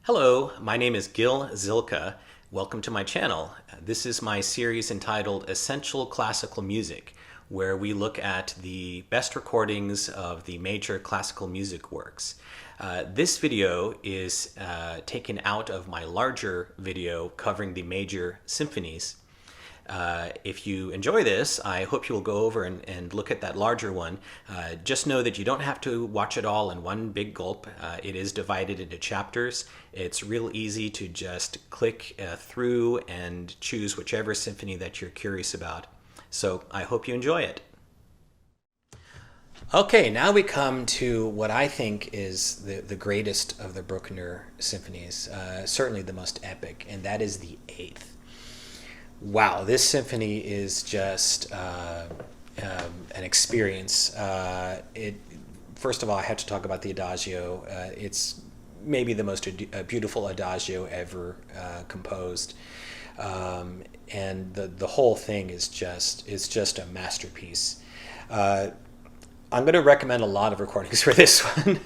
Hello, my name is Gil Zilkha. Welcome to my channel. This is my series entitled Essential Classical Music, where we look at the best recordings of the major classical music works. This video is taken out of my larger video covering the major symphonies. If you enjoy this, I hope you will go over and look at that larger one. Just know that you don't have to watch it all in one big gulp. It is divided into chapters. It's real easy to just click through and choose whichever symphony that you're curious about. So I hope you enjoy it. Okay, now we come to what I think is the greatest of the Bruckner symphonies, certainly the most epic, and that is the Eighth. Wow, this symphony is just an experience. First of all, I have to talk about the Adagio. It's maybe the most beautiful Adagio ever composed, and the whole thing is just a masterpiece. I'm going to recommend a lot of recordings for this one.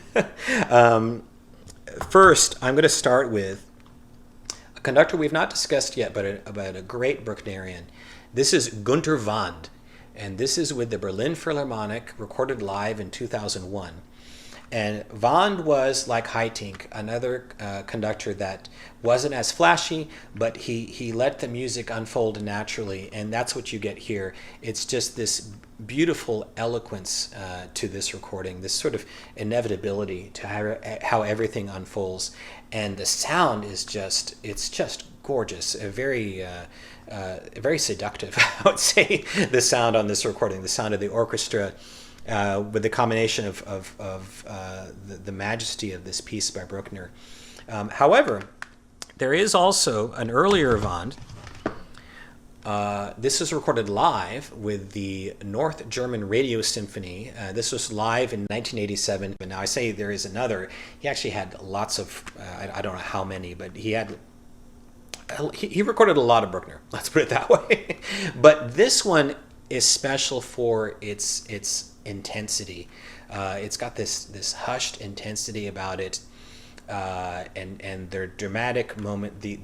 First, I'm going to start with conductor we've not discussed yet, but a great Brucknerian. This is Günter Wand, and this is with the Berlin Philharmonic, recorded live in 2001. And Wand was, like Haitink, another conductor that wasn't as flashy, but he let the music unfold naturally, and that's what you get here. It's just this beautiful eloquence to this recording, this sort of inevitability to how everything unfolds. And the sound is it's just gorgeous, very seductive, I would say, the sound on this recording, the sound of the orchestra, with the combination of the majesty of this piece by Bruckner. However, there is also an earlier Wand. This is recorded live with the North German Radio Symphony. This was live in 1987. But now I say there is another. He actually had lots of, I don't know how many, but he recorded a lot of Bruckner. Let's put it that way. But this one is special for its intensity. It's got this hushed intensity about it. And their dramatic moment, the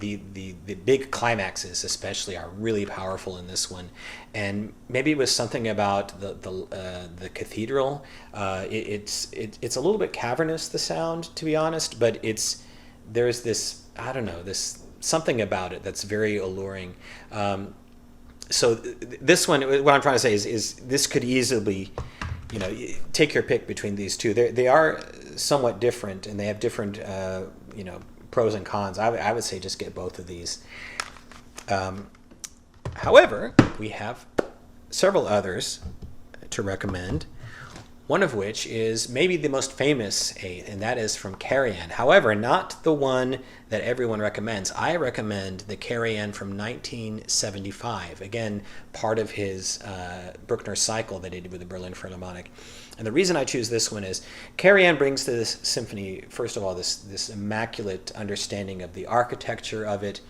big climaxes especially, are really powerful in this one. And maybe it was something about the cathedral. It's a little bit cavernous, the sound, to be honest, but there's this, I don't know, this something about it that's very alluring. So this one, what I'm trying to say is this could easily, take your pick between these two. They are somewhat different, and they have different, pros and cons. I would say just get both of these. However, we have several others to recommend, one of which is maybe the most famous Eighth, and that is from Karajan. However, not the one that everyone recommends. I recommend the Karajan from 1975. Again, part of his Bruckner cycle that he did with the Berlin Philharmonic. And the reason I choose this one is Karajan brings to this symphony, first of all, this immaculate understanding of the architecture of it,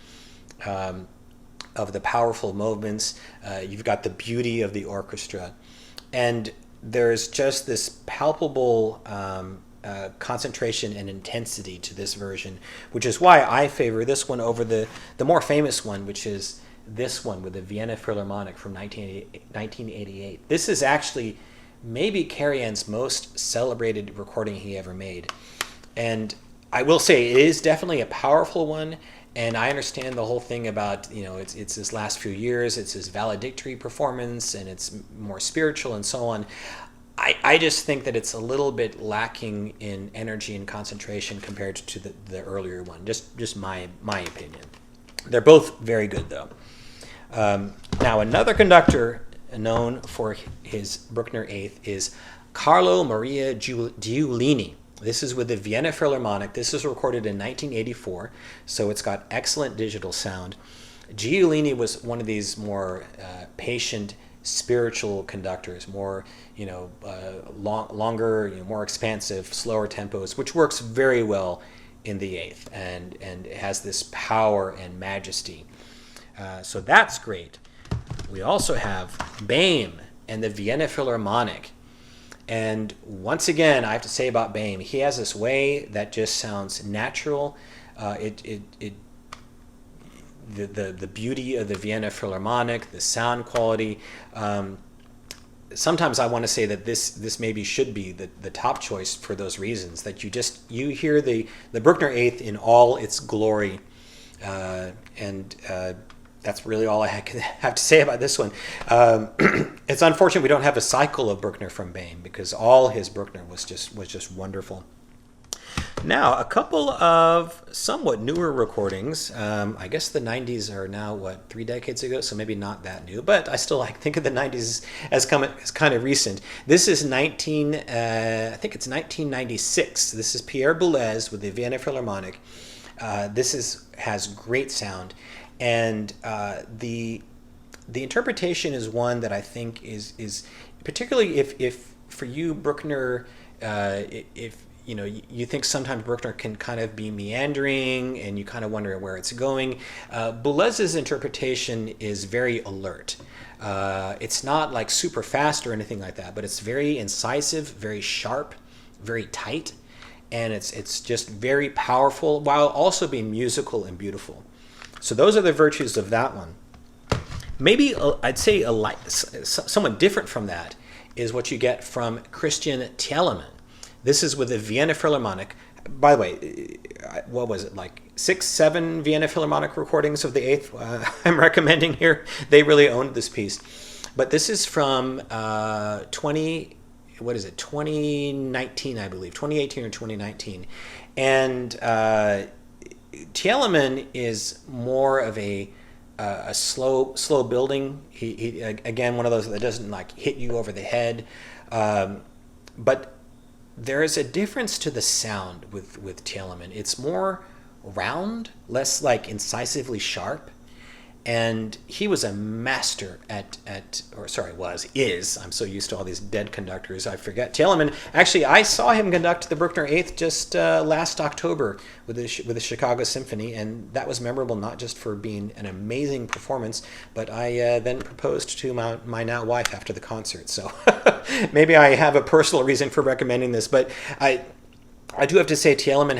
of the powerful movements. You've got the beauty of the orchestra. And there's just this palpable concentration and intensity to this version, which is why I favor this one over the more famous one, which is this one with the Vienna Philharmonic from 1988. This is actually maybe Karajan's most celebrated recording he ever made. And I will say it is definitely a powerful one, and I understand the whole thing about, it's his last few years, it's his valedictory performance, and it's more spiritual and so on. I just think that it's a little bit lacking in energy and concentration compared to the earlier one. Just my opinion. They're both very good, though. Now, another conductor known for his Bruckner Eighth is Carlo Maria Giulini. This is with the Vienna Philharmonic. This is recorded in 1984, so it's got excellent digital sound. Giulini was one of these more patient, spiritual conductors, more longer, more expansive, slower tempos, which works very well in the Eighth, and it has this power and majesty. So that's great. We also have Böhm and the Vienna Philharmonic. And once again, I have to say about Böhm, he has this way that just sounds natural. The beauty of the Vienna Philharmonic, the sound quality. Sometimes I want to say that this maybe should be the top choice for those reasons, that you hear the Bruckner Eighth in all its glory, and that's really all I have to say about this one. It's unfortunate we don't have a cycle of Bruckner from Boehm, because all his Bruckner was just wonderful. Now, a couple of somewhat newer recordings. I guess the 90s are now, what, 3 decades ago? So maybe not that new, but I still think of the 90s as kind of recent. This is I think it's 1996. This is Pierre Boulez with the Vienna Philharmonic. This has great sound, and the interpretation is one that I think is particularly if for you Bruckner, if you think sometimes Bruckner can kind of be meandering and you kind of wonder where it's going. Boulez's interpretation is very alert. It's not like super fast or anything like that, but it's very incisive, very sharp, very tight, and it's just very powerful while also being musical and beautiful. So those are the virtues of that one. Maybe I'd say somewhat different from that is what you get from Christian Thielemann. This is with the Vienna Philharmonic. By the way, what was it, like 6, 7 Vienna Philharmonic recordings of the Eighth I'm recommending here. They really owned this piece. But this is from 2019, I believe, 2018 or 2019. And Thielemann is more of a slow building. He again, one of those that doesn't like hit you over the head. But there is a difference to the sound with Thielemann. It's more round, less like incisively sharp. And he was a master is, I'm so used to all these dead conductors, I forget. Thielemann, actually, I saw him conduct the Bruckner Eighth just last October with the Chicago Symphony, and that was memorable not just for being an amazing performance, but I then proposed to my now wife after the concert. So maybe I have a personal reason for recommending this, but I do have to say Thielemann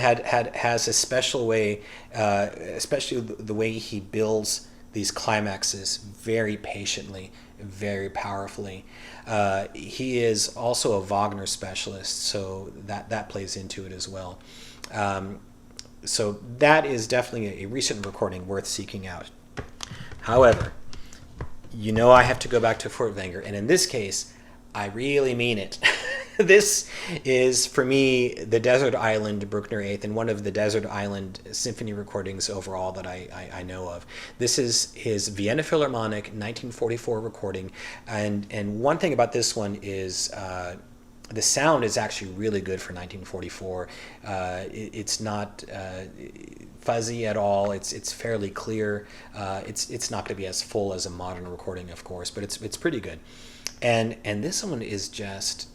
has a special way, especially the way he builds these climaxes very patiently, very powerfully. He is also a Wagner specialist, so that plays into it as well. So that is definitely a recent recording worth seeking out. However, I have to go back to Furtwängler, and in this case, I really mean it. This is, for me, the Desert Island Bruckner Eighth, and one of the Desert Island Symphony recordings overall that I know of. This is his Vienna Philharmonic 1944 recording, and one thing about this one is the sound is actually really good for 1944. It's not fuzzy at all. It's fairly clear. It's not going to be as full as a modern recording, of course, but it's pretty good. And this one is just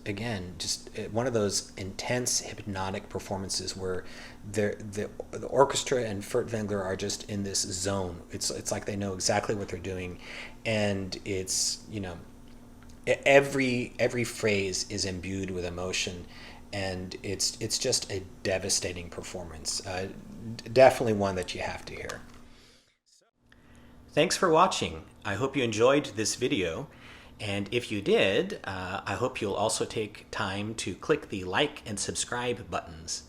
one of those intense hypnotic performances where the orchestra and Furtwängler are just in this zone. It's like they know exactly what they're doing, and it's every phrase is imbued with emotion, and it's just a devastating performance. Definitely one that you have to hear. Thanks for watching. I hope you enjoyed this video. And if you did, I hope you'll also take time to click the like and subscribe buttons.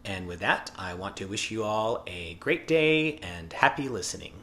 And with that, I want to wish you all a great day and happy listening.